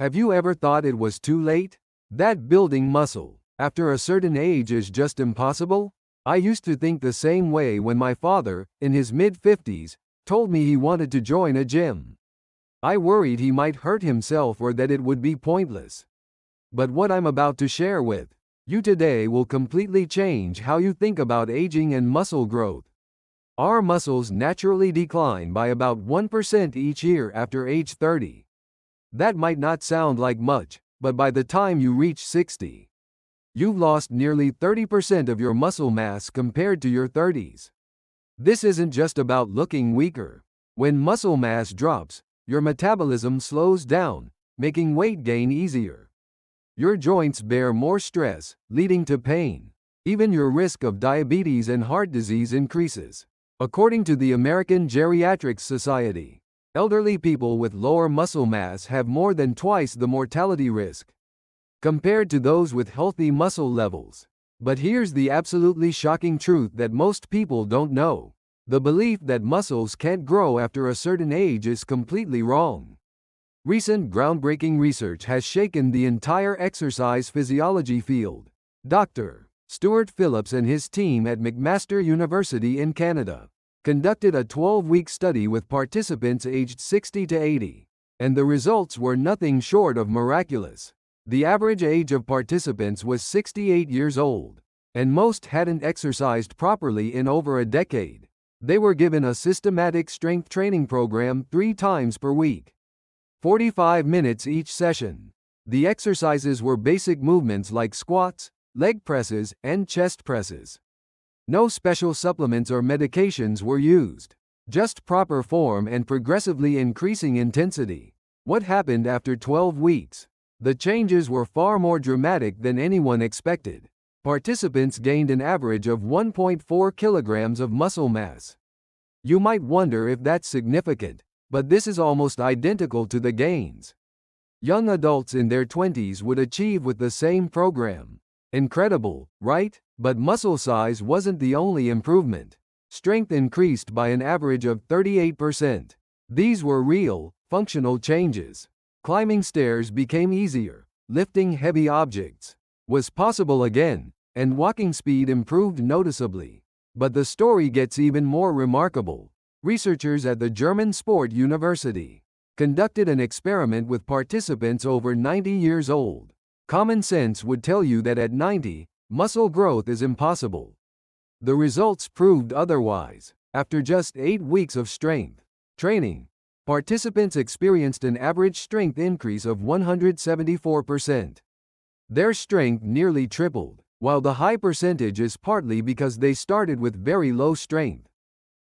Have you ever thought it was too late? That building muscle after a certain age is just impossible? I used to think the same way when my father, in his mid-50s, told me he wanted to join a gym. I worried he might hurt himself or that it would be pointless. But what I'm about to share with you today will completely change how you think about aging and muscle growth. Our muscles naturally decline by about 1% each year after age 30. That might not sound like much, but by the time you reach 60, you've lost nearly 30% of your muscle mass compared to your 30s. This isn't just about looking weaker. When muscle mass drops, your metabolism slows down, making weight gain easier. Your joints bear more stress, leading to pain. Even your risk of diabetes and heart disease increases. According to the American Geriatrics Society, elderly people with lower muscle mass have more than twice the mortality risk compared to those with healthy muscle levels. But here's the absolutely shocking truth that most people don't know. The belief that muscles can't grow after a certain age is completely wrong. Recent groundbreaking research has shaken the entire exercise physiology field. Dr. Stuart Phillips and his team at McMaster University in Canada conducted a 12-week study with participants aged 60 to 80, and the results were nothing short of miraculous. The average age of participants was 68 years old, and most hadn't exercised properly in over a decade. They were given a systematic strength training program 3 times per week, 45 minutes each session. The exercises were basic movements like squats, leg presses, and chest presses. No special supplements or medications were used, just proper form and progressively increasing intensity. What happened after 12 weeks? The changes were far more dramatic than anyone expected. Participants gained an average of 1.4 kilograms of muscle mass. You might wonder if that's significant, but this is almost identical to the gains young adults in their 20s would achieve with the same program. Incredible, right? But muscle size wasn't the only improvement. Strength increased by an average of 38%. These were real, functional changes. Climbing stairs became easier, lifting heavy objects was possible again, and walking speed improved noticeably. But the story gets even more remarkable. Researchers at the German Sport University conducted an experiment with participants over 90 years old. Common sense would tell you that at 90, muscle growth is impossible. The results proved otherwise. After just 8 weeks of strength training, participants experienced an average strength increase of 174%. Their strength nearly tripled, while the high percentage is partly because they started with very low strength.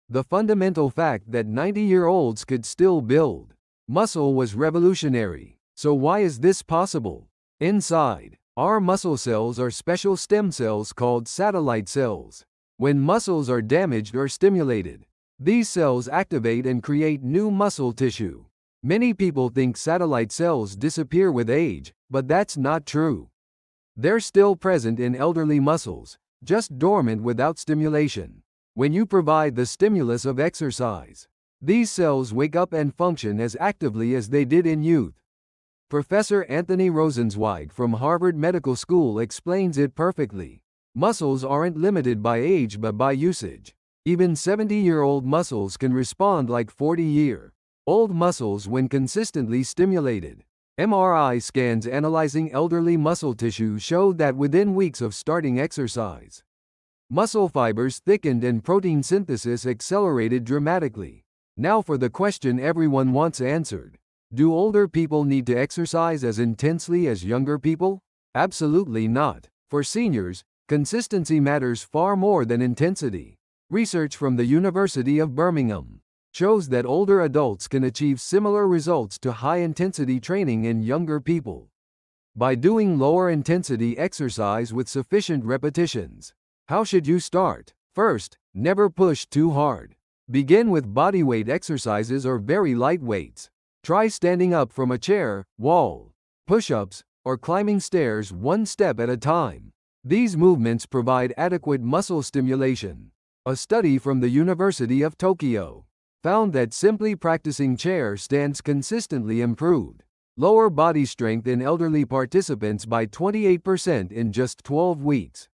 The fundamental fact that 90-year-olds could still build muscle was revolutionary. So why is this possible? Inside our muscle cells are special stem cells called satellite cells. When muscles are damaged or stimulated, these cells activate and create new muscle tissue. Many people think satellite cells disappear with age, but that's not true. They're still present in elderly muscles, just dormant without stimulation. When you provide the stimulus of exercise, these cells wake up and function as actively as they did in youth. Professor Anthony Rosenzweig from Harvard Medical School explains it perfectly. Muscles aren't limited by age but by usage. Even 70-year-old muscles can respond like 40-year-old muscles when consistently stimulated. MRI scans analyzing elderly muscle tissue showed that within weeks of starting exercise, muscle fibers thickened and protein synthesis accelerated dramatically. Now for the question everyone wants answered. Do older people need to exercise as intensely as younger people? Absolutely not. For seniors, consistency matters far more than intensity. Research from the University of Birmingham shows that older adults can achieve similar results to high-intensity training in younger people by doing lower-intensity exercise with sufficient repetitions. How should you start? First, never push too hard. Begin with bodyweight exercises or very light weights. Try standing up from a chair, wall, push-ups, or climbing stairs one step at a time. These movements provide adequate muscle stimulation. A study from the University of Tokyo found that simply practicing chair stands consistently improved Lower body strength in elderly participants by 28% in just 12 weeks.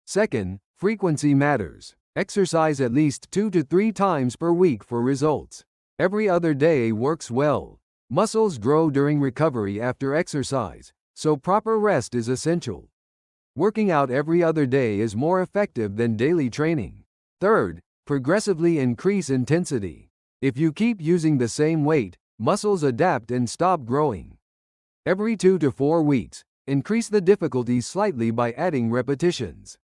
Second, frequency matters. Exercise at least 2 to 3 times per week for results. Every other day works well. Muscles grow during recovery after exercise, so proper rest is essential. Working out every other day is more effective than daily training. Third, progressively increase intensity. If you keep using the same weight, muscles adapt and stop growing. Every 2 to 4 weeks, increase the difficulty slightly by adding repetitions.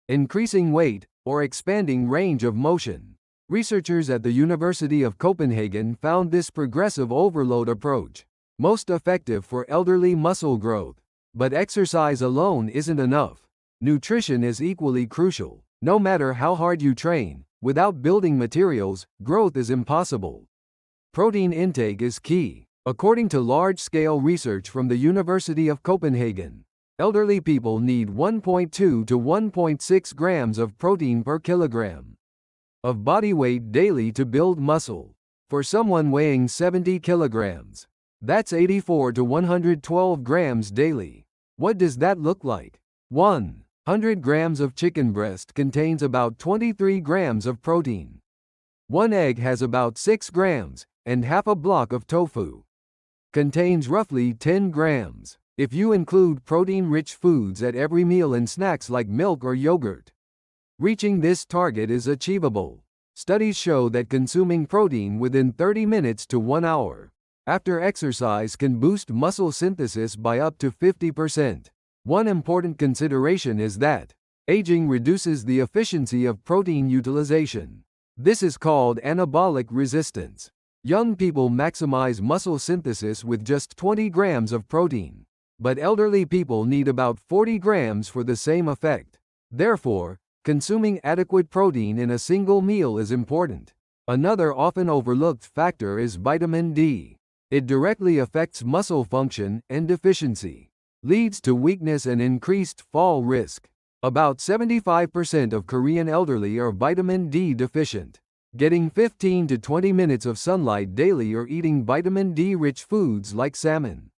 Increasing weight, or expanding range of motion. Researchers at the University of Copenhagen found this progressive overload approach most effective for elderly muscle growth. But exercise alone isn't enough. Nutrition is equally crucial. No matter how hard you train, without building materials, growth is impossible. Protein intake is key. According to large-scale research from the University of Copenhagen, elderly people need 1.2 to 1.6 grams of protein per kilogram of body weight daily to build muscle. For someone weighing 70 kilograms, that's 84 to 112 grams daily. What does that look like? 100 grams of chicken breast contains about 23 grams of protein. 1 egg has about 6 grams, and half a block of tofu contains roughly 10 grams. If you include protein-rich foods at every meal and snacks like milk or yogurt, reaching this target is achievable. Studies show that consuming protein within 30 minutes to 1 hour after exercise can boost muscle synthesis by up to 50%. One important consideration is that aging reduces the efficiency of protein utilization. This is called anabolic resistance. Young people maximize muscle synthesis with just 20 grams of protein, but elderly people need about 40 grams for the same effect. Therefore, consuming adequate protein in a single meal is important. Another often overlooked factor is vitamin D. It directly affects muscle function, and deficiency leads to weakness and increased fall risk. About 75% of Korean elderly are vitamin D deficient. Getting 15 to 20 minutes of sunlight daily or eating vitamin D-rich foods like salmon,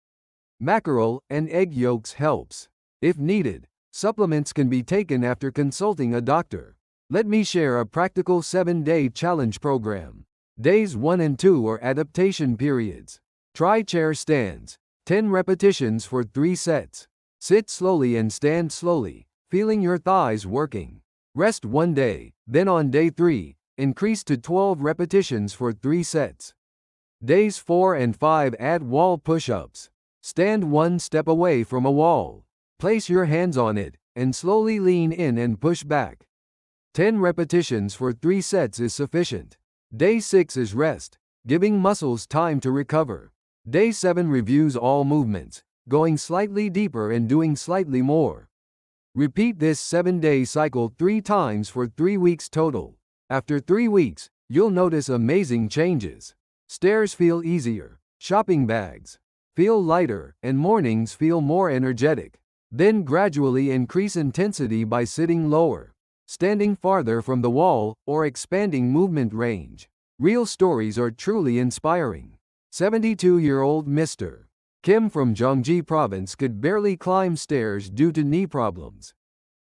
mackerel, and egg yolks helps. If needed, supplements can be taken after consulting a doctor. Let me share a practical 7-day challenge program. Days 1 and 2 are adaptation periods. Try chair stands, 10 repetitions for 3 sets. Sit slowly and stand slowly, feeling your thighs working. Rest 1 day, then on day 3, increase to 12 repetitions for 3 sets. Days 4 and 5 add wall push-ups. Stand 1 step away from a wall. Place your hands on it, and slowly lean in and push back. 10 repetitions for 3 sets is sufficient. Day 6 is rest, giving muscles time to recover. Day 7 reviews all movements, going slightly deeper and doing slightly more. Repeat this 7-day cycle 3 times for 3 weeks total. After 3 weeks, you'll notice amazing changes. Stairs feel easier, shopping bags feel lighter, and mornings feel more energetic. Then gradually increase intensity by sitting lower, standing farther from the wall, or expanding movement range. Real stories are truly inspiring. 72-year-old Mr. Kim from Gyeonggi Province could barely climb stairs due to knee problems,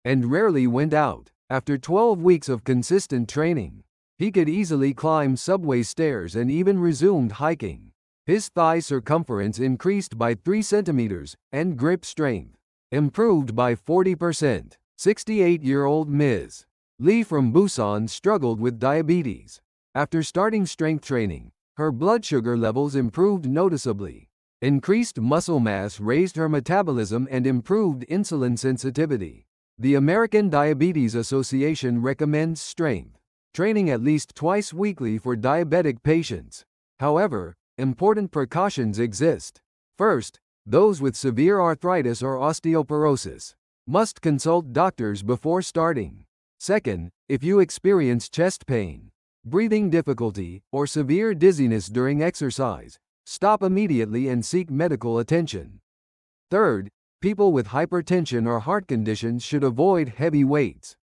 and rarely went out. After 12 weeks of consistent training, he could easily climb subway stairs and even resumed hiking. His thigh circumference increased by 3 centimeters, and grip strength improved by 40%. 68-year-old Ms. Lee from Busan struggled with diabetes. After starting strength training, her blood sugar levels improved noticeably. Increased muscle mass raised her metabolism and improved insulin sensitivity. The American Diabetes Association recommends strength training at least twice weekly for diabetic patients. However, important precautions exist. First, those with severe arthritis or osteoporosis must consult doctors before starting. Second, if you experience chest pain, breathing difficulty, or severe dizziness during exercise, stop immediately and seek medical attention. Third, people with hypertension or heart conditions should avoid heavy weights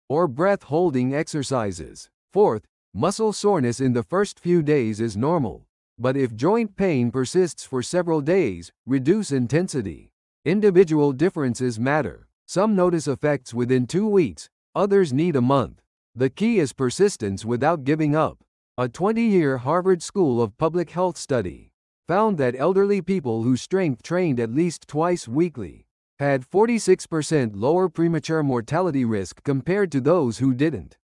or breath-holding exercises. Fourth, muscle soreness in the first few days is normal. But if joint pain persists for several days, reduce intensity. Individual differences matter. Some notice effects within 2 weeks, others need a month. The key is persistence without giving up. A 20-year Harvard School of Public Health study found that elderly people who strength trained at least twice weekly had 46% lower premature mortality risk compared to those who didn't.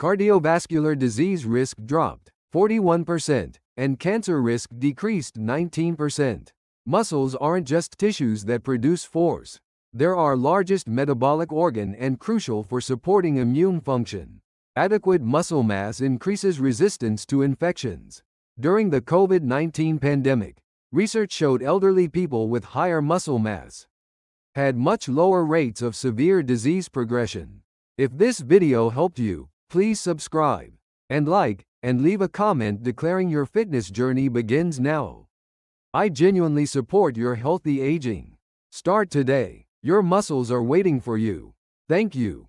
Cardiovascular disease risk dropped 41%, and cancer risk decreased 19%. Muscles aren't just tissues that produce force. They're our largest metabolic organ and crucial for supporting immune function. Adequate muscle mass increases resistance to infections. During the COVID-19 pandemic, research showed elderly people with higher muscle mass had much lower rates of severe disease progression. If this video helped you, please subscribe and like, and leave a comment declaring your fitness journey begins now. I genuinely support your healthy aging. Start today. Your muscles are waiting for you. Thank you.